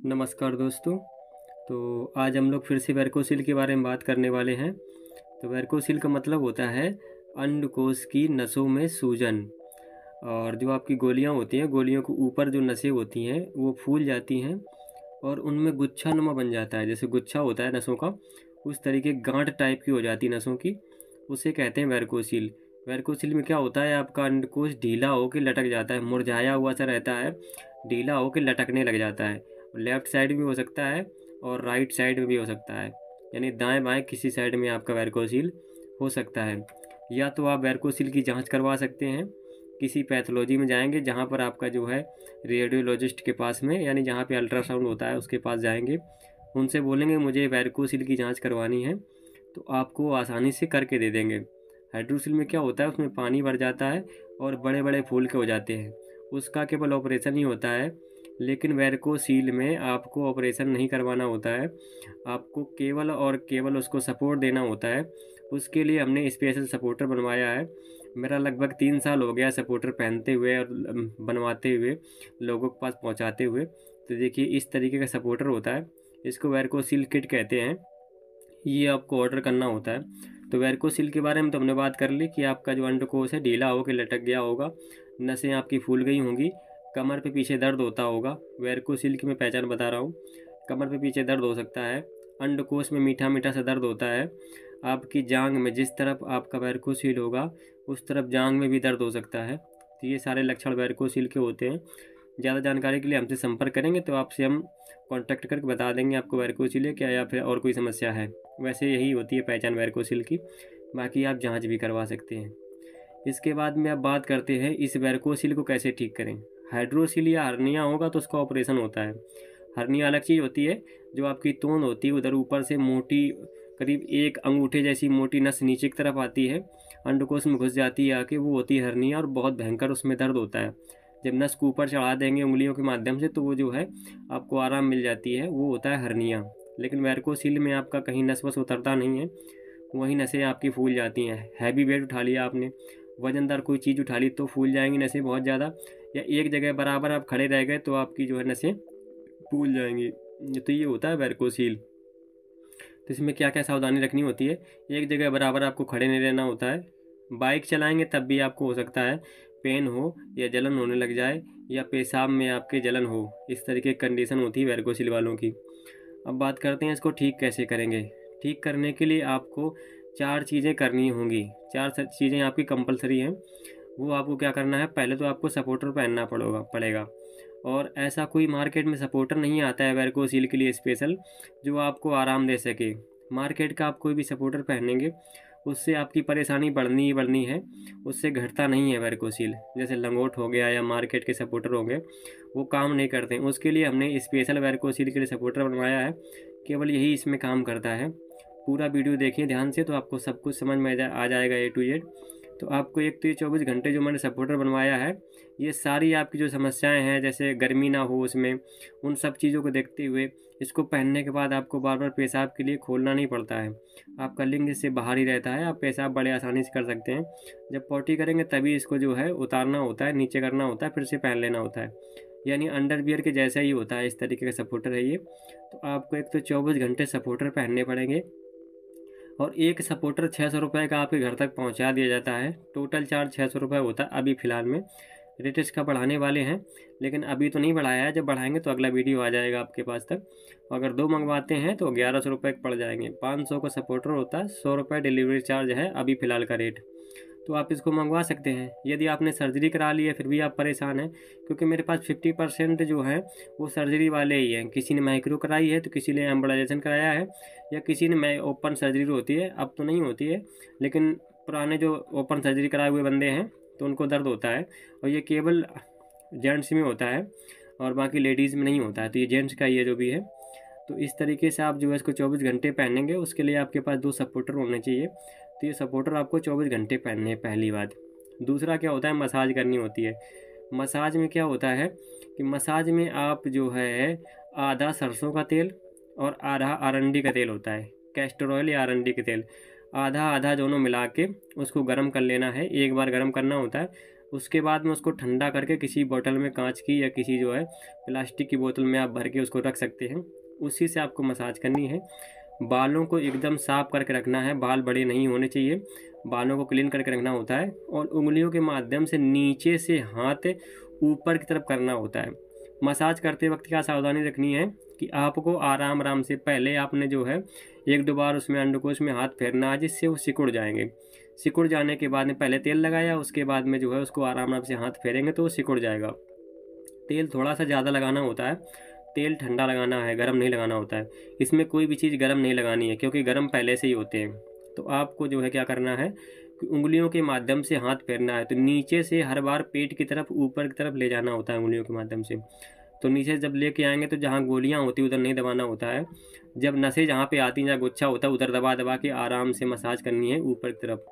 नमस्कार दोस्तों। तो आज हम लोग फिर से वैरकोसिल के बारे में बात करने वाले हैं। तो वैरकोसिल का मतलब होता है अंडकोश की नसों में सूजन। और जो आपकी गोलियां होती हैं, गोलियों के ऊपर जो नसें होती हैं वो फूल जाती हैं और उनमें गुच्छानुमा बन जाता है। जैसे गुच्छा होता है नसों का, उस तरीके गांठ टाइप की हो जाती है नसों की, उसे कहते हैं वैरकोसिल। वैरकोसिल में क्या होता है, आपका अंडकोश ढीला होकर लटक जाता है, मुरझाया हुआ सा रहता है, ढीला होकर लटकने लग जाता है। लेफ़्ट साइड में हो सकता है और राइट साइड में भी हो सकता है, यानी दाएं बाएं किसी साइड में आपका वैरकोसिल हो सकता है। या तो आप वैरकोसिल की जांच करवा सकते हैं, किसी पैथोलॉजी में जाएंगे जहां पर आपका जो है रेडियोलॉजिस्ट के पास में, यानी जहां पे अल्ट्रासाउंड होता है उसके पास जाएंगे, उनसे बोलेंगे मुझे वैरकोसिल की जांच करवानी है, तो आपको आसानी से करके दे देंगे। हाइड्रोसिल में क्या होता है, उसमें पानी भर जाता है और बड़े बड़े फूल के हो जाते हैं, उसका केवल ऑपरेशन ही होता है। लेकिन वैरकोसील में आपको ऑपरेशन नहीं करवाना होता है, आपको केवल और केवल उसको सपोर्ट देना होता है। उसके लिए हमने स्पेशल सपोर्टर बनवाया है। मेरा लगभग 3 साल हो गया सपोर्टर पहनते हुए और बनवाते हुए, लोगों के पास पहुंचाते हुए। तो देखिए इस तरीके का सपोर्टर होता है, इसको वैरकोसील किट कहते हैं। ये आपको ऑर्डर करना होता है। तो वैरकोसिल के बारे में तो हमने बात कर ली कि आपका जो अंडकोश है ढीला होकर लटक गया होगा, नसें आपकी फूल गई होंगी, कमर पे पीछे दर्द होता होगा। वैरकोसिल की मैं पहचान बता रहा हूँ, कमर पे पीछे दर्द हो सकता है, अंडकोश में मीठा मीठा सा दर्द होता है, आपकी जांग में जिस तरफ आपका वैरकोसिल होगा उस तरफ जांग में भी दर्द हो सकता है। तो ये सारे लक्षण वैरकोसिल के होते हैं। ज़्यादा जानकारी के लिए हमसे संपर्क करेंगे तो आपसे हम कांटेक्ट करके बता देंगे आपको वैरकोसिल है क्या या फिर और कोई समस्या है। वैसे यही होती है पहचान वैरकोसिल की, बाकी आप जांच भी करवा सकते हैं। इसके बाद में अब बात करते हैं इस वैरकोसिल को कैसे ठीक करें। हाइड्रोसिल या हर्निया होगा तो उसका ऑपरेशन होता है। हर्निया अलग चीज़ होती है, जो आपकी तोंद होती है उधर ऊपर से मोटी, करीब एक अंगूठे जैसी मोटी नस नीचे की तरफ आती है, अंडकोश में घुस जाती है आके, वो होती है हर्निया और बहुत भयंकर उसमें दर्द होता है। जब नस को ऊपर चढ़ा देंगे उंगलियों के माध्यम से तो वो जो है आपको आराम मिल जाती है, वो होता है हर्निया। लेकिन वैरकोसिल में आपका कहीं नस वस उतरता नहीं है, वहीं नसें आपकी फूल जाती हैं। हैवी वेट उठा लिया आपने, वजनदार कोई चीज़ उठा ली तो फूल जाएंगी नसें बहुत ज़्यादा, या एक जगह बराबर आप खड़े रह गए तो आपकी जो है नसें फूल जाएंगी। तो ये होता है वैरकोसिल। तो इसमें क्या क्या सावधानी रखनी होती है, एक जगह बराबर आपको खड़े नहीं रहना होता है। बाइक चलाएंगे तब भी आपको हो सकता है पेन हो या जलन होने लग जाए, या पेशाब में आपके जलन हो, इस तरीके की कंडीशन होती है वैरकोसिल वालों की। अब बात करते हैं इसको ठीक कैसे करेंगे। ठीक करने के लिए आपको 4 चीज़ें करनी होंगी, 4 चीज़ें आपकी कंपलसरी हैं। वो आपको क्या करना है, पहले तो आपको सपोर्टर पहनना पड़ेगा। और ऐसा कोई मार्केट में सपोर्टर नहीं आता है वैरकोसिल के लिए स्पेशल, जो आपको आराम दे सके। मार्केट का आप कोई भी सपोर्टर पहनेंगे उससे आपकी परेशानी बढ़नी ही बढ़नी है, उससे घटता नहीं है वैरकोसिल। जैसे लंगोट हो गया या मार्केट के सपोर्टर हो गए, वो काम नहीं करते। उसके लिए हमने स्पेशल वैरकोसिल के लिए सपोर्टर बनवाया है, केवल यही इसमें काम करता है। पूरा वीडियो देखिए ध्यान से तो आपको सब कुछ समझ में आ जाएगा A to Z। तो आपको एक तो ये 24 घंटे जो मैंने सपोर्टर बनवाया है, ये सारी आपकी जो समस्याएं हैं, जैसे गर्मी ना हो उसमें, उन सब चीज़ों को देखते हुए इसको पहनने के बाद आपको बार बार पेशाब के लिए खोलना नहीं पड़ता है। आपका लिंग इससे बाहर ही रहता है, आप पेशाब बड़े आसानी से कर सकते हैं। जब पॉटी करेंगे तभी इसको जो है उतारना होता है, नीचे करना होता है, फिर से पहन लेना होता है। यानी अंडरवियर के जैसा ही होता है, इस तरीके का सपोर्टर है ये। तो आपको एक तो 24 घंटे सपोर्टर पहनने पड़ेंगे, और एक सपोर्टर 600 रुपये का आपके घर तक पहुंचा दिया जाता है। टोटल चार्ज 600 रुपये होता है अभी फ़िलहाल में। रेट इसका बढ़ाने वाले हैं, लेकिन अभी तो नहीं बढ़ाया है, जब बढ़ाएंगे तो अगला वीडियो आ जाएगा आपके पास तक। अगर 2 मंगवाते हैं तो 1100 रुपये पड़ जाएंगे। 500 का सपोर्टर होता है, 100 रुपये डिलीवरी चार्ज है अभी फ़िलहाल का रेट। तो आप इसको मंगवा सकते हैं। यदि आपने सर्जरी करा ली है फिर भी आप परेशान हैं, क्योंकि मेरे पास 50% जो है वो सर्जरी वाले ही हैं। किसी ने माइक्रो कराई है तो किसी ने एम्बोलाइजेशन कराया है, या किसी ने ओपन सर्जरी होती है, अब तो नहीं होती है, लेकिन पुराने जो ओपन सर्जरी कराए हुए बंदे हैं तो उनको दर्द होता है। और ये केवल जेंट्स में होता है और बाकी लेडीज़ में नहीं होता है, तो ये जेंट्स का ये जो भी है। तो इस तरीके से आप जो है इसको 24 घंटे पहनेंगे। उसके लिए आपके पास 2 सपोर्टर होने चाहिए। तो ये सपोर्टर आपको 24 घंटे पहनने हैं, पहली बात। दूसरा क्या होता है, मसाज करनी होती है। मसाज में क्या होता है कि मसाज में आप जो है आधा सरसों का तेल और आधा अरंडी का तेल होता है, कैस्टर ऑयल या अरंडी का तेल, आधा आधा दोनों मिला के उसको गर्म कर लेना है। एक बार गर्म करना होता है उसके बाद में उसको ठंडा करके किसी बोतल में, कांच की या किसी जो है प्लास्टिक की बोतल में आप भर के उसको रख सकते हैं। उसी से आपको मसाज करनी है। बालों को एकदम साफ करके रखना है, बाल बड़े नहीं होने चाहिए, बालों को क्लीन करके रखना होता है। और उंगलियों के माध्यम से नीचे से हाथ ऊपर की तरफ करना होता है। मसाज करते वक्त क्या सावधानी रखनी है कि आपको आराम आराम से, पहले आपने जो है 1-2 बार उसमें अंडकोश में हाथ फेरना है जिससे वो सिकुड़ जाएंगे। सिकुड़ जाने के बाद में पहले तेल लगाया, उसके बाद में जो है उसको आराम आराम से हाथ फेरेंगे तो वो सिकुड़ जाएगा। तेल थोड़ा सा ज़्यादा लगाना होता है, तेल ठंडा लगाना है, गर्म नहीं लगाना होता है। इसमें कोई भी चीज़ गर्म नहीं लगानी है क्योंकि गर्म पहले से ही होते हैं। तो आपको जो है क्या करना है कि उंगलियों के माध्यम से हाथ फेरना है। तो नीचे से हर बार पेट की तरफ, ऊपर की तरफ ले जाना होता है उंगलियों के माध्यम से। तो नीचे जब लेके आएंगे तो जहाँ गोलियाँ होती है उधर नहीं दबाना होता है। जब नसें जहाँ पे आती हैं, जहाँ गुच्छा होता है, उधर दबा दबा के आराम से मसाज करनी है ऊपर की तरफ।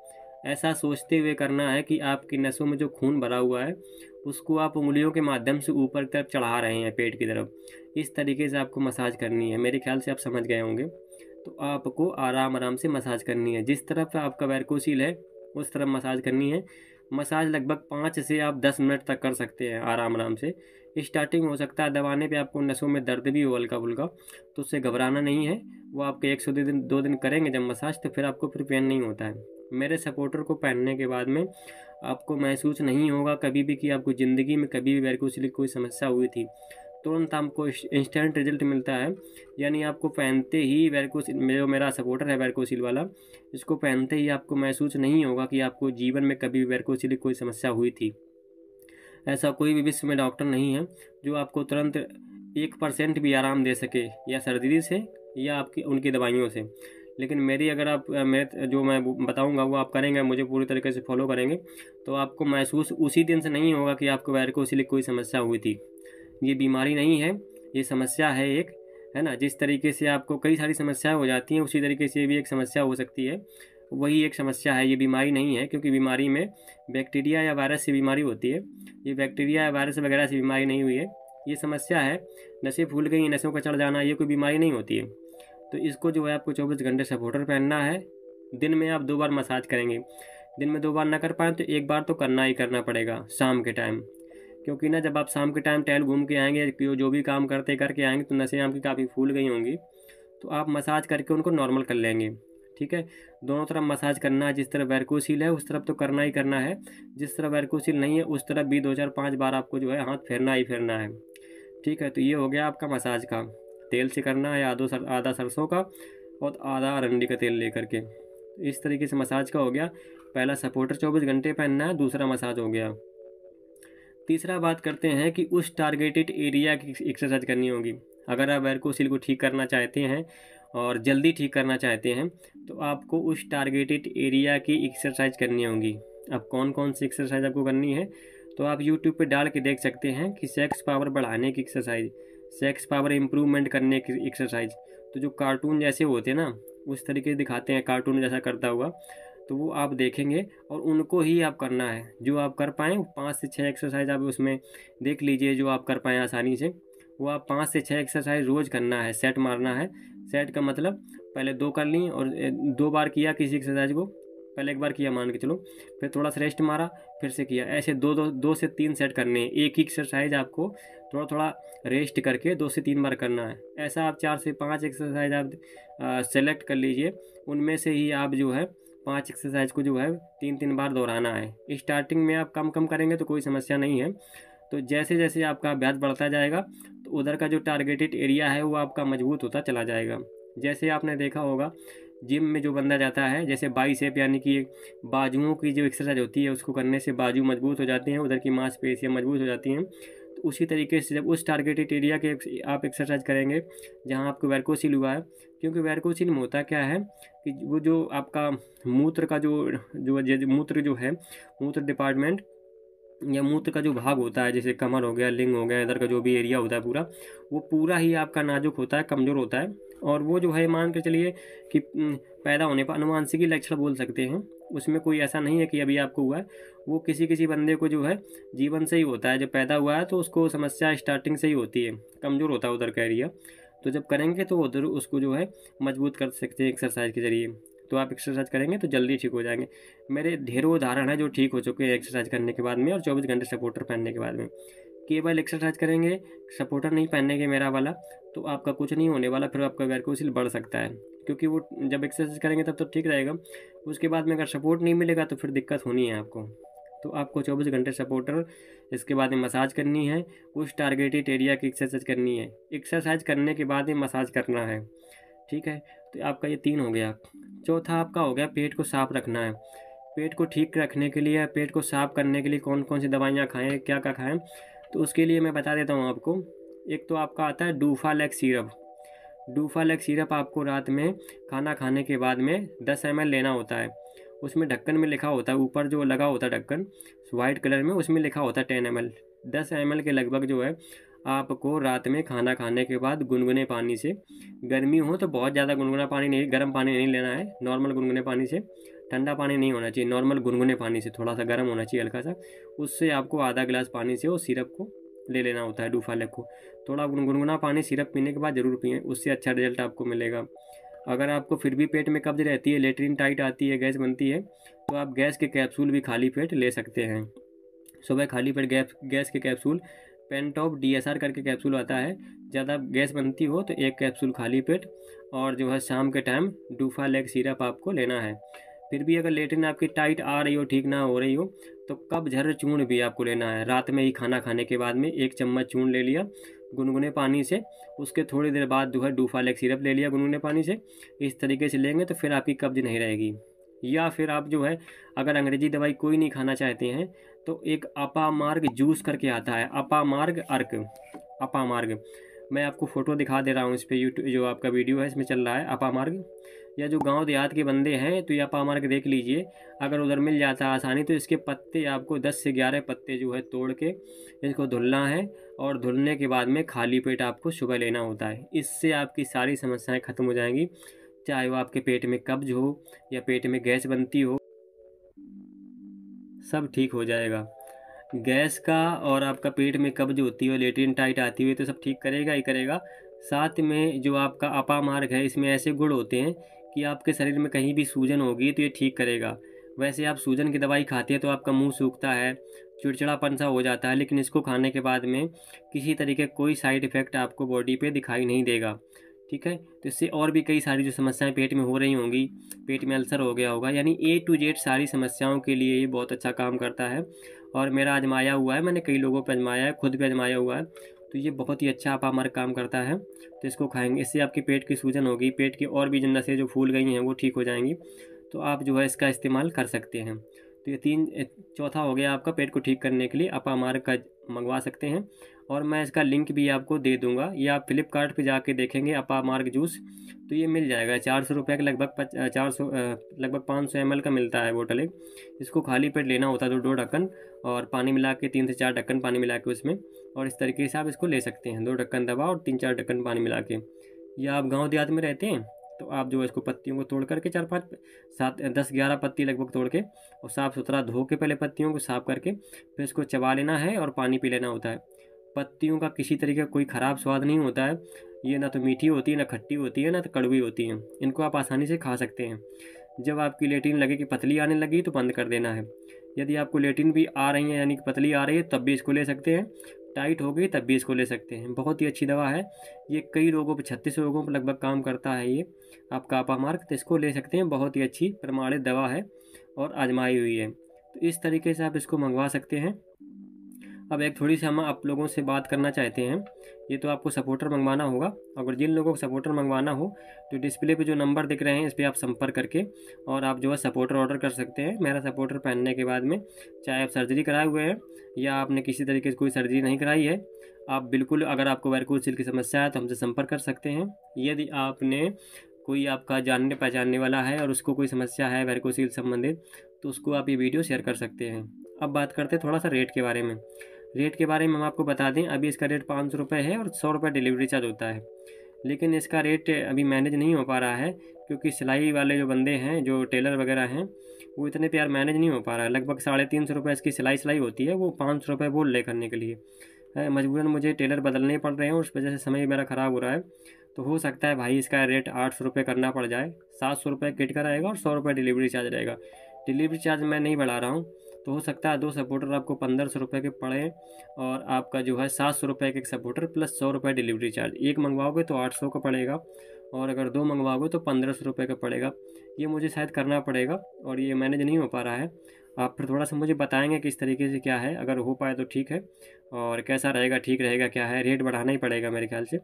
ऐसा सोचते हुए करना है कि आपकी नसों में जो खून भरा हुआ है उसको आप उंगलियों के माध्यम से ऊपर की तरफ चढ़ा रहे हैं, पेट की तरफ। इस तरीके से आपको मसाज करनी है। मेरे ख्याल से आप समझ गए होंगे। तो आपको आराम आराम से मसाज करनी है। जिस तरफ आपका वैरकोसील है उस तरफ मसाज करनी है। मसाज लगभग 5 से आप 10 मिनट तक कर सकते हैं आराम आराम से। स्टार्टिंग में हो सकता है दबाने पे आपको नसों में दर्द भी हो हल्का फुल्का, तो उससे घबराना नहीं है। वो आपके 102 दिन करेंगे जब मसाज, तो फिर आपको फिर पेन नहीं होता है। मेरे सपोर्टर को पहनने के बाद में आपको महसूस नहीं होगा कभी भी कि आपको ज़िंदगी में कभी भी वैरकोसिल की कोई समस्या हुई थी। तुरंत आपको इंस्टेंट रिजल्ट मिलता है। यानी आपको पहनते ही वैरकोसिल, जो मेरा सपोर्टर है वैरकोसिल वाला, इसको पहनते ही आपको महसूस नहीं होगा कि आपको जीवन में कभी भी वैरकोसिल की कोई समस्या हुई थी। ऐसा कोई भी विश्व में डॉक्टर नहीं है जो आपको तुरंत 1% भी आराम दे सके, या सर्जरी से या आपकी उनकी दवाइयों से। लेकिन मेरी, अगर आप मैं जो मैं बताऊंगा वो आप करेंगे, मुझे पूरी तरीके से फॉलो करेंगे, तो आपको महसूस उसी दिन से नहीं होगा कि आपको वैरकोसिल की कोई समस्या हुई थी। ये बीमारी नहीं है, ये समस्या है एक, है ना। जिस तरीके से आपको कई सारी समस्याएं हो जाती हैं उसी तरीके से भी एक समस्या हो सकती है। वही एक समस्या है, ये बीमारी नहीं है। क्योंकि बीमारी में बैक्टीरिया या वायरस से बीमारी होती है, ये बैक्टीरिया या वायरस वगैरह से बीमारी नहीं हुई है। ये समस्या है, नसें फूल गई, नसों का चढ़ जाना, ये कोई बीमारी नहीं होती है। तो इसको जो है आपको 24 घंटे सपोर्टर पहनना है। दिन में आप 2 बार मसाज करेंगे। दिन में 2 बार ना कर पाएँ तो 1 बार तो करना ही करना पड़ेगा शाम के टाइम। क्योंकि ना जब आप शाम के टाइम टहल घूम के आएंगे, जो भी काम करके आएंगे, तो नसें आपकी काफ़ी फूल गई होंगी, तो आप मसाज करके उनको नॉर्मल कर लेंगे। ठीक है, दोनों तरफ मसाज करना है। जिस तरफ वैरकोसिल है उस तरफ तो करना ही करना है, जिस तरफ वैरकोसिल नहीं है उस तरफ भी 2-4-5 बार आपको जो है हाथ फेरना ही फेरना है। ठीक है, तो ये हो गया आपका मसाज का। तेल से करना है, आधा सरसों का और आधा अरंडी का तेल लेकर के। इस तरीके से मसाज का हो गया। पहला सपोर्टर 24 घंटे पहनना है, दूसरा मसाज हो गया। तीसरा बात करते हैं कि उस टारगेटेड एरिया की एक्सरसाइज करनी होगी। अगर आप वैरकोसिल को ठीक करना चाहते हैं और जल्दी ठीक करना चाहते हैं तो आपको उस टारगेटेड एरिया की एक्सरसाइज करनी होगी। अब कौन कौन सी एक्सरसाइज आपको करनी है तो आप यूट्यूब पे डाल के देख सकते हैं कि सेक्स पावर बढ़ाने की एक्सरसाइज, सेक्स पावर इम्प्रूवमेंट करने की एक्सरसाइज। तो जो कार्टून जैसे होते हैं ना, उस तरीके से दिखाते हैं कार्टून जैसा करता हुआ, तो वो आप देखेंगे और उनको ही आप करना है। जो आप कर पाएँ 5 से 6 एक्सरसाइज आप उसमें देख लीजिए, जो आप कर पाएँ आसानी से। वो आप 5 से 6 एक्सरसाइज रोज़ करना है, सेट मारना है। सेट का मतलब पहले 2 कर ली और 2 बार किया किसी एक्सरसाइज को, पहले 1 बार किया मान के चलो, फिर थोड़ा सा रेस्ट मारा, फिर से किया। ऐसे 2 से 3 सेट करने हैं। एक ही एक्सरसाइज आपको थोड़ा थोड़ा रेस्ट करके 2 से 3 बार करना है। ऐसा आप 4 से 5 एक्सरसाइज आप सेलेक्ट कर लीजिए। उनमें से ही आप जो है 5 एक्सरसाइज को जो है 3-3 बार दोहराना है। स्टार्टिंग में आप कम कम करेंगे तो कोई समस्या नहीं है। तो जैसे जैसे आपका अभ्यास बढ़ता जाएगा तो उधर का जो टारगेटेड एरिया है वो आपका मजबूत होता चला जाएगा। जैसे आपने देखा होगा जिम में जो बंदा जाता है, जैसे बाइसेप यानी कि बाजुओं की जो एक्सरसाइज होती है उसको करने से बाजू मजबूत हो जाते हैं, उधर की मांसपेशियाँ मजबूत हो जाती हैं। तो उसी तरीके से जब उस टारगेटेड एरिया के आप एक्सरसाइज करेंगे जहाँ आपको वैरकोसिल हुआ है, क्योंकि वैरकोसिल में होता क्या है कि वो जो आपका मूत्र का मूत्र जो है, मूत्र डिपार्टमेंट या मूत्र का जो भाग होता है, जैसे कमर हो गया, लिंग हो गया, इधर का जो भी एरिया होता है पूरा, वो पूरा ही आपका नाजुक होता है, कमज़ोर होता है। और वो जो है मान के चलिए कि पैदा होने पर अनुवांशिकी लक्षण बोल सकते हैं। उसमें कोई ऐसा नहीं है कि अभी आपको हुआ है। वो किसी किसी बंदे को जो है जीवन से ही होता है। जब पैदा हुआ है तो उसको समस्या स्टार्टिंग से ही होती है, कमज़ोर होता है उधर का एरिया। तो जब करेंगे तो उधर उसको जो है मजबूत कर सकते हैं एक्सरसाइज के ज़रिए। तो आप एक्सरसाइज करेंगे तो जल्दी ठीक हो जाएंगे। मेरे ढेरों उदाहरण हैं जो ठीक हो चुके हैं एक्सरसाइज करने के बाद में और 24 घंटे सपोर्टर पहनने के बाद में। केवल एक्सरसाइज करेंगे, सपोर्टर नहीं पहनेंगे मेरा वाला, तो आपका कुछ नहीं होने वाला, फिर आपका वैरिकोसिल बढ़ सकता है, क्योंकि वो जब एक्सरसाइज करेंगे तब तो ठीक रहेगा, उसके बाद में अगर सपोर्ट नहीं मिलेगा तो फिर दिक्कत होनी है आपको। तो आपको 24 घंटे सपोर्टर, इसके बाद में मसाज करनी है, उस टारगेटेड एरिया की एक्सरसाइज करनी है, एक्सरसाइज करने के बाद ही मसाज करना है, ठीक है। तो आपका ये 3 हो गया। चौथा आपका हो गया पेट को साफ रखना है। पेट को ठीक रखने के लिए, पेट को साफ करने के लिए कौन कौन सी दवाइयाँ खाएँ, क्या क्या खाएँ, तो उसके लिए मैं बता देता हूँ आपको। एक तो आपका आता है डूफालेक्स सिरप। डूफालेक्स सिरप आपको रात में खाना खाने के बाद में 10 ml लेना होता है। उसमें ढक्कन में लिखा होता है, ऊपर जो लगा होता है ढक्कन वाइट कलर में, उसमें लिखा होता है 10 ml। 10 ml के लगभग जो है आपको रात में खाना खाने के बाद गुनगुने पानी से, गर्मी हो तो बहुत ज़्यादा गुनगुना पानी नहीं, गर्म पानी नहीं लेना है, नॉर्मल गुनगुने पानी से, ठंडा पानी नहीं होना चाहिए, नॉर्मल गुनगुने पानी से, थोड़ा सा गर्म होना चाहिए हल्का सा, उससे आपको आधा गिलास पानी से वो सिरप को ले लेना होता है, डूफालेक को। थोड़ा गुनगुना पानी सिरप पीने के बाद ज़रूर पिएँ, उससे अच्छा रिजल्ट आपको मिलेगा। अगर आपको फिर भी पेट में कब्ज रहती है, लेटरिन टाइट आती है, गैस बनती है, तो आप गैस के कैप्सूल भी खाली पेट ले सकते हैं। सुबह खाली पेट गैस के कैप्सूल, पेंटॉप DSR करके कैप्सूल आता है, ज़्यादा गैस बनती हो तो एक कैप्सूल खाली पेट, और जो है शाम के टाइम डूफालेक्स सिरप आपको लेना है। फिर भी अगर लेटरिन आपकी टाइट आ रही हो, ठीक ना हो रही हो, तो कब्ज़हर चूर्ण भी आपको लेना है। रात में ही खाना खाने के बाद में 1 चम्मच चूर्ण ले लिया गुनगुने पानी से, उसके थोड़ी देर बाद जो है डूफालेक्स सिरप ले लिया गुनगुने पानी से। इस तरीके से लेंगे तो फिर आपकी कब्ज़ नहीं रहेगी। या फिर आप जो है अगर अंग्रेजी दवाई कोई नहीं खाना चाहते हैं तो एक अपामार्ग जूस करके आता है, अपामार्ग अर्क, अपामार्ग, मैं आपको फ़ोटो दिखा दे रहा हूँ इस पर, यूट्यूब जो आपका वीडियो है इसमें चल रहा है अपामार्ग। या जो गांव देहात के बंदे हैं तो ये अपामार्ग देख लीजिए, अगर उधर मिल जाता है आसानी, तो इसके पत्ते आपको 10 से 11 पत्ते जो है तोड़ के इसको धुलना है, और धुलने के बाद में खाली पेट आपको सुबह लेना होता है। इससे आपकी सारी समस्याएं ख़त्म हो जाएंगी, चाहे वो आपके पेट में कब्ज हो या पेट में गैस बनती हो, सब ठीक हो जाएगा। गैस का और आपका पेट में कब्ज होती है, लेटरिन टाइट आती हुई, तो सब ठीक करेगा ही करेगा। साथ में जो आपका अपामार्ग है, इसमें ऐसे गुण होते हैं कि आपके शरीर में कहीं भी सूजन होगी तो ये ठीक करेगा। वैसे आप सूजन की दवाई खाते हैं तो आपका मुंह सूखता है, चिड़चिड़ापन सा हो जाता है, लेकिन इसको खाने के बाद में किसी तरीके कोई साइड इफ़ेक्ट आपको बॉडी पे दिखाई नहीं देगा, ठीक है। तो इससे और भी कई सारी जो समस्याएं पेट में हो रही होंगी, पेट में अल्सर हो गया होगा, यानी A to Z सारी समस्याओं के लिए ये बहुत अच्छा काम करता है। और मेरा आजमाया हुआ है, मैंने कई लोगों पर आजमाया है, खुद भी आजमाया हुआ है, तो ये बहुत ही अच्छा अपामार्ग काम करता है। तो इसको खाएंगे, इससे आपके पेट की सूजन होगी, पेट की और भी जो नसें जो फूल गई हैं वो ठीक हो जाएंगी, तो आप जो है इसका इस्तेमाल कर सकते हैं। तो ये चौथा हो गया आपका पेट को ठीक करने के लिए अपामार्ग का मंगवा सकते हैं, और मैं इसका लिंक भी आपको दे दूंगा, या आप फ्लिपकार्ट पे जाके देखेंगे अपामार्ग जूस, तो ये मिल जाएगा 400 रुपये के लगभग, 400 लगभग 500 ml का मिलता है बोतल एक। इसको खाली पेट लेना होता है, 2 ढक्कन, और पानी मिला के 3 से 4 ढक्कन पानी मिला के उसमें, और इस तरीके से आप इसको ले सकते हैं, 2 ढक्कन दवा और 3-4 ढक्कन पानी मिला के। या आप गाँव देहात में रहते हैं तो आप जो है इसको पत्तियों को तोड़ करके 4-5 7 10-11 पत्ती लगभग तोड़ के, और साफ़ सुथरा धो के पहले पत्तियों को साफ़ करके फिर इसको चबा लेना है और पानी पी लेना होता है। पत्तियों का किसी तरीके का कोई ख़राब स्वाद नहीं होता है, ये ना तो मीठी होती है, ना खट्टी होती है, ना तो कड़वी होती हैं, इनको आप आसानी से खा सकते हैं। जब आपकी लेटरिन लगे कि पतली आने लगी तो बंद कर देना है। यदि आपको लेटरिन भी आ रही है यानी कि पतली आ रही है तब भी इसको ले सकते हैं, टाइट हो गई तब भी इसको ले सकते हैं। बहुत ही अच्छी दवा है ये, कई रोगों पर 36 रोगों पर लगभग काम करता है ये आपका अपामार्ग, तो इसको ले सकते हैं, बहुत ही अच्छी प्रमाणित दवा है और आजमाई हुई है। तो इस तरीके से आप इसको मंगवा सकते हैं। अब एक थोड़ी सी हम आप लोगों से बात करना चाहते हैं, ये तो आपको सपोर्टर मंगवाना होगा। अगर जिन लोगों को सपोर्टर मंगवाना हो तो डिस्प्ले पे जो नंबर दिख रहे हैं इस पर आप संपर्क करके और आप जो है सपोर्टर ऑर्डर कर सकते हैं। मेरा सपोर्टर पहनने के बाद में, चाहे आप सर्जरी कराए हुए हैं या आपने किसी तरीके से कोई सर्जरी नहीं कराई है, आप बिल्कुल, अगर आपको वैरिकोसिल की समस्या है तो हमसे संपर्क कर सकते हैं। यदि आपने कोई आपका जानने पहचानने वाला है और उसको कोई समस्या है वैरिकोसिल संबंधित, तो उसको आप ये वीडियो शेयर कर सकते हैं। अब बात करते हैं थोड़ा सा रेट के बारे में। रेट के बारे में हम आपको बता दें, अभी इसका रेट 500 रुपये है और 100 रुपये डिलीवरी चार्ज होता है। लेकिन इसका रेट अभी मैनेज नहीं हो पा रहा है क्योंकि सिलाई वाले जो बंदे हैं, जो टेलर वगैरह हैं, वो इतने प्यार मैनेज नहीं हो पा रहा है। लगभग 350 रुपये इसकी सिलाई होती है, वो 500 रुपये बोल ले करने के लिए। है, मजबूरन मुझे टेलर बदलने पड़ रहे हैं, उस वजह से समय मेरा ख़राब हो रहा है। तो हो सकता है भाई इसका रेट 800 रुपये करना पड़ जाए। 700 रुपये किट का रहेगा और 100 रुपये डिलीवरी चार्ज रहेगा। डिलीवरी चार्ज मैं नहीं बढ़ा रहा हूँ, तो हो सकता है 2 सपोर्टर आपको 1500 रुपये के पड़े और आपका जो है 700 रुपये के एक सपोर्टर प्लस 100 रुपये डिलीवरी चार्ज। एक मंगवाओगे तो 800 का पड़ेगा और अगर 2 मंगवाओगे तो 1500 रुपये का पड़ेगा। ये मुझे शायद करना पड़ेगा और ये मैनेज नहीं हो पा रहा है। आप फिर थोड़ा सा मुझे बताएंगे किस तरीके से क्या है, अगर हो पाए तो ठीक है, और कैसा रहेगा, ठीक रहेगा क्या है। रेट बढ़ाना ही पड़ेगा मेरे ख्याल से।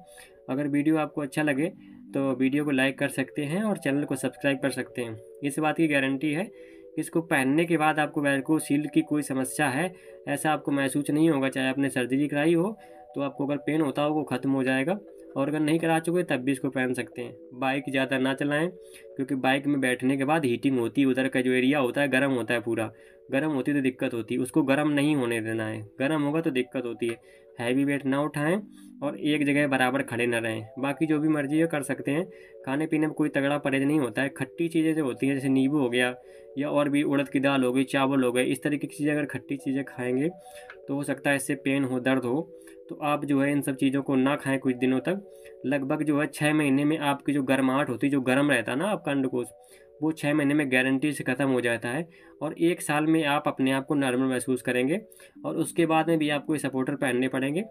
अगर वीडियो आपको अच्छा लगे तो वीडियो को लाइक कर सकते हैं और चैनल को सब्सक्राइब कर सकते हैं। इस बात की गारंटी है कि इसको पहनने के बाद आपको वैरकोसील की कोई समस्या है ऐसा आपको महसूस नहीं होगा। चाहे आपने सर्जरी कराई हो तो आपको अगर पेन होता हो वो ख़त्म हो जाएगा, और अगर नहीं करा चुके तब भी इसको पहन सकते हैं। बाइक ज़्यादा ना चलाएं, क्योंकि बाइक में बैठने के बाद हीटिंग होती है, उधर का जो एरिया होता है गर्म होता है, पूरा गर्म होती है तो दिक्कत होती है। उसको गर्म नहीं होने देना है, गर्म होगा तो दिक्कत होती है। हैवी वेट ना उठाएं और एक जगह बराबर खड़े ना रहें। बाकी जो भी मर्जी है कर सकते हैं। खाने पीने में कोई तगड़ा परहेज नहीं होता है। खट्टी चीज़ें जो होती हैं जैसे नींबू हो गया या और भी उड़द की दाल हो गई, चावल हो गए, इस तरीके की चीज़ें अगर खट्टी चीज़ें खाएंगे तो हो सकता है इससे पेन हो, दर्द हो। तो आप जो है इन सब चीज़ों को ना खाएं कुछ दिनों तक। लगभग जो है 6 महीने में आपकी जो गर्माहट होती है, जो गर्म रहता है ना आपका अंडकोश, वो 6 महीने में गारंटी से ख़त्म हो जाता है और 1 साल में आप अपने आप को नॉर्मल महसूस करेंगे। और उसके बाद में भी आपको ये सपोर्टर पहनने पड़ेंगे।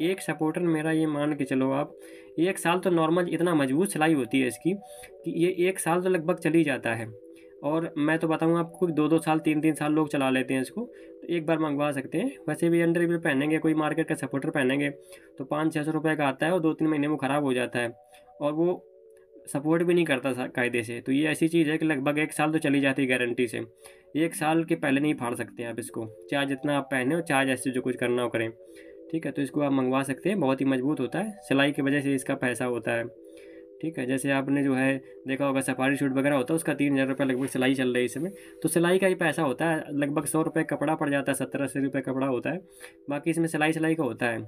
एक सपोर्टर मेरा ये मान के चलो आप 1 साल तो नॉर्मल, इतना मजबूत सिलाई होती है इसकी कि ये 1 साल तो लगभग चल ही जाता है। और मैं तो बताऊँ आपको 2-2 साल 3-3 साल लोग चला लेते हैं इसको, तो एक बार मंगवा सकते हैं। वैसे भी अंडरवियर पहनेंगे, कोई मार्केट का सपोर्टर पहनेंगे तो 500-600 रुपये का आता है और 2-3 महीने में ख़राब हो जाता है और वो सपोर्ट भी नहीं करता कायदे से। तो ये ऐसी चीज़ है कि लगभग 1 साल तो चली जाती है गारंटी से। 1 साल के पहले नहीं फाड़ सकते आप इसको, चाहे जितना आप पहने हो, चाहे जैसे जो कुछ करना हो करें। ठीक है, तो इसको आप मंगवा सकते हैं। बहुत ही मजबूत होता है, सिलाई की वजह से इसका पैसा होता है। ठीक है, जैसे आपने जो है देखा होगा सफारी शूट वगैरह होता है, उसका 3000 रुपये लगभग सिलाई चल रही है इस समय। तो सिलाई का ही पैसा होता है। लगभग 100 रुपये कपड़ा पड़ जाता है, 70-80 रुपये कपड़ा होता है। बाकी इसमें सिलाई का होता है।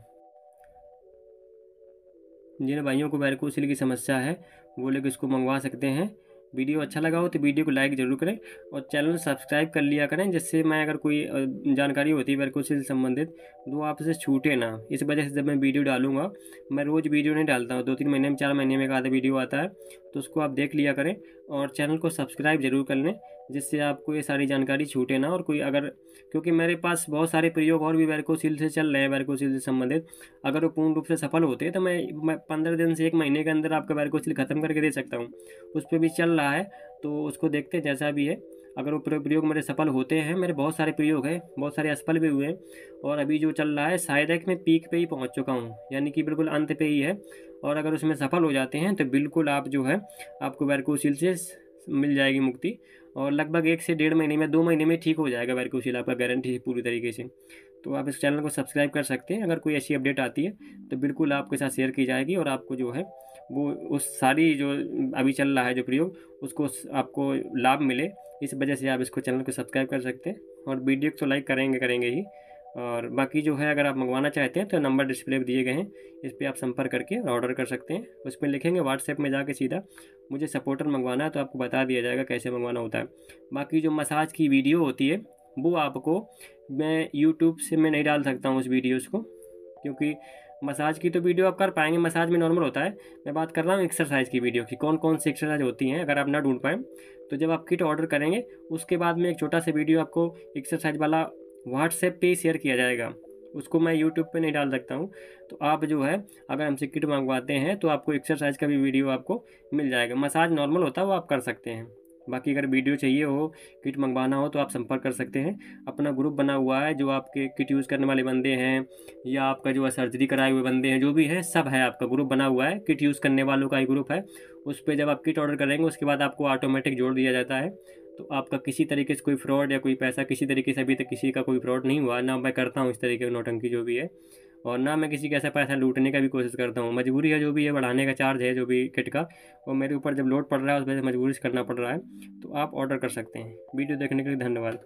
जिन भाइयों को वैरिकोसिल की समस्या है वो लोग इसको मंगवा सकते हैं। वीडियो अच्छा लगा हो तो वीडियो को लाइक ज़रूर करें और चैनल सब्सक्राइब कर लिया करें, जिससे मैं अगर कोई जानकारी होती है वैरिकोसिल से संबंधित तो आपसे छूटे ना। इस वजह से जब मैं वीडियो डालूंगा, मैं रोज़ वीडियो नहीं डालता हूँ, 2-3 महीने में 4 महीने में एक आधा वीडियो आता है, तो उसको आप देख लिया करें और चैनल को सब्सक्राइब ज़रूर कर लें, जिससे आपको ये सारी जानकारी छूटे ना। और कोई अगर, क्योंकि मेरे पास बहुत सारे प्रयोग और भी वैरिकोसिल से चल रहे हैं, वैरिकोसिल से संबंधित, अगर वो पूर्ण रूप से सफल होते हैं तो मैं 15 दिन से 1 महीने के अंदर आपका वैरिकोसिल ख़त्म करके दे सकता हूँ। उस पर भी चल रहा है, तो उसको देखते हैं जैसा भी है। अगर वो प्रयोग मेरे सफल होते हैं, मेरे बहुत सारे प्रयोग हैं, बहुत सारे असफल भी हुए हैं, और अभी जो चल रहा है शायद है कि मैं पीक पे ही पहुंच चुका हूं, यानी कि बिल्कुल अंत पे ही है। और अगर उसमें सफल हो जाते हैं तो बिल्कुल आप जो है आपको वैरिकोसिल से मिल जाएगी मुक्ति, और लगभग 1 से 1.5 महीने में, 2 महीने में ठीक हो जाएगा वैरिकोसिल आपका, गारंटी है पूरी तरीके से। तो आप इस चैनल को सब्सक्राइब कर सकते हैं। अगर कोई ऐसी अपडेट आती है तो बिल्कुल आपके साथ शेयर की जाएगी और आपको जो है वो उस सारी जो अभी चल रहा है जो प्रयोग, उसको आपको लाभ मिले। इस वजह से आप इसको चैनल को सब्सक्राइब कर सकते हैं और वीडियो को लाइक करेंगे ही। और बाकी जो है अगर आप मंगवाना चाहते हैं तो नंबर डिस्प्ले पर दिए गए हैं, इस पर आप संपर्क करके ऑर्डर कर सकते हैं। उसमें लिखेंगे व्हाट्सएप में जाके सीधा मुझे सपोर्टर मंगवाना है, तो आपको बता दिया जाएगा कैसे मंगवाना होता है। बाकी जो मसाज की वीडियो होती है वो आपको मैं यूट्यूब से मैं नहीं डाल सकता हूँ उस वीडियोज़ को, क्योंकि मसाज की तो वीडियो आप कर पाएंगे, मसाज में नॉर्मल होता है। मैं बात कर रहा हूँ एक्सरसाइज की वीडियो की, कौन कौन सी एक्सरसाइज होती हैं। अगर आप ना ढूंढ पाएँ तो जब आप किट ऑर्डर करेंगे उसके बाद में एक छोटा सा वीडियो आपको एक्सरसाइज वाला व्हाट्सएप पे ही शेयर किया जाएगा, उसको मैं यूट्यूब पे नहीं डाल सकता हूँ। तो आप जो है अगर हमसे किट मंगवाते हैं तो आपको एक्सरसाइज का भी वीडियो आपको मिल जाएगा। मसाज नॉर्मल होता है वो आप कर सकते हैं। बाकी अगर वीडियो चाहिए हो, किट मंगवाना हो, तो आप संपर्क कर सकते हैं। अपना ग्रुप बना हुआ है, जो आपके किट यूज़ करने वाले बंदे हैं या आपका जो है सर्जरी कराए हुए बंदे हैं, जो भी हैं सब है, आपका ग्रुप बना हुआ है। किट यूज़ करने वालों का ही ग्रुप है। उस पर जब आप किट ऑर्डर करेंगे उसके बाद आपको ऑटोमेटिक जोड़ दिया जाता है। तो आपका किसी तरीके से कोई फ्रॉड या कोई पैसा किसी तरीके से अभी तक किसी का कोई फ्रॉड नहीं हुआ, ना मैं करता हूँ इस तरीके की नौटंकी जो भी है, और ना मैं किसी का ऐसा पैसा लूटने का भी कोशिश करता हूँ। मजबूरी है, जो भी है बढ़ाने का चार्ज है जो भी किट का, वो मेरे ऊपर जब लोड पड़ रहा है उस वजह से मजबूरी से करना पड़ रहा है। तो आप ऑर्डर कर सकते हैं। वीडियो देखने के लिए धन्यवाद।